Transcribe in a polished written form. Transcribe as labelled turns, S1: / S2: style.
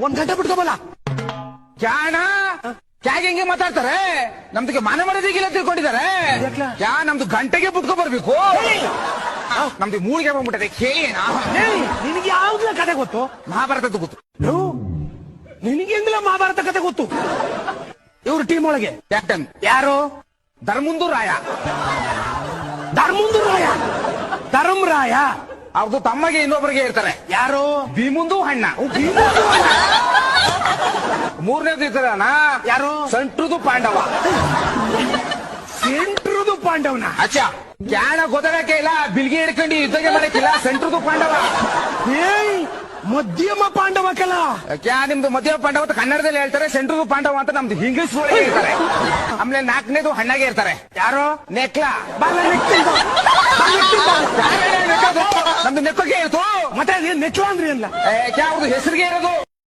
S1: ಒಂದ್ ಗಂಟೆ ಬಿಟ್ಕೋಬಲ್ಲ
S2: ಕ್ಯಾಣ ಕ್ಯಾಗೆ ಹೆಂಗೆ ಮಾತಾಡ್ತಾರೆ ನಮ್ದಕ್ಕೆ ಮನೆ ಮಾಡೋದಿಗಿಲ್ಲ ತಿಳ್ಕೊಂಡಿದ್ದಾರೆ ಕ್ಯಾ ನಮ್ದು ಗಂಟೆಗೆ ಬಿಟ್ಕೊ ಬರ್ಬೇಕು ನಮ್ದು ಮೂಳಿಗೆ ಬಂದ್ಬಿಟ್ಟದೆ ಕೇಳಿನ
S1: ನಿನಗೆ ಯಾವ್ದಲ್ಲ ಕತೆ ಗೊತ್ತು?
S2: ಮಹಾಭಾರತದ ಗೊತ್ತು.
S1: ನಿನಗೆ ಹೆಂಗಿಲ್ಲ ಮಹಾಭಾರತ ಕತೆ ಗೊತ್ತು? ಇವ್ರ ಟೀಮ್ ಒಳಗೆ
S2: ಕ್ಯಾಪ್ಟನ್
S1: ಯಾರು?
S2: ಧರ್ಮುಂದು ರಾಯ.
S1: ಧರ್ಮುಂದು ರಾಯ, ಧರ್ಮರಾಯ.
S2: ಅವ್ರದ್ದು ತಮ್ಮಗೆ ಇನ್ನೊಬ್ಬರಿಗೆ ಇರ್ತಾರೆ.
S1: ಯಾರು?
S2: ಭೀಮುಂದು ಹಣ್ಣ. ಮೂರನೇದು ಇರ್ತಾರಣ
S1: ಯಾರು?
S2: ಸಂಟ್ರುದು ಪಾಂಡವ.
S1: ಸೆಂಟ್ರುದು ಪಾಂಡವನ.
S2: ಅಚ್ಚಾ ಕ್ಯಾಣ ಗೊತ್ತಾಗಕ್ಕೆ ಇಲ್ಲ, ಬಿಲ್ಗೆ ಹಿಡ್ಕೊಂಡು ಯುದ್ಧಗೆ ಮಾಡಕ್ಕಿಲ್ಲ. ಸೆಂಟ್ರುದು ಪಾಂಡವ.
S1: ಏಯ್ ಮಧ್ಯಮ ಪಾಂಡವ ಕಲ.
S2: ಕ್ಯಾ ನಿಮ್ದು ಮಧ್ಯಮ ಪಾಂಡವ ಅಂತ ಕನ್ನಡದಲ್ಲಿ ಹೇಳ್ತಾರೆ, ಸೆಂಟ್ರುದು ಪಾಂಡವ ಅಂತ ನಮ್ದು ಇಂಗ್ಲಿಷ್ ಒಳಗೆ ಇರ್ತಾರೆ. ಆಮೇಲೆ ನಾಲ್ಕನೇದು ಹಣ್ಣಾಗೆ ಇರ್ತಾರೆ.
S1: ಯಾರು?
S2: ನೆಕ್ಲ.
S1: ಮತ್ತೆ
S2: ನಮ್ದು ನೆಕ್ಕಗೆ ಇರ್ತು.
S1: ಮತ್ತೆ ನೆಕ್ಲ ಅಂದ್ರೆ ಏನಿಲ್ಲ?
S2: ಕ್ಯಾ ಅವ್ರದ್ದು ಹೆಸರಿಗೆ ಇರೋದು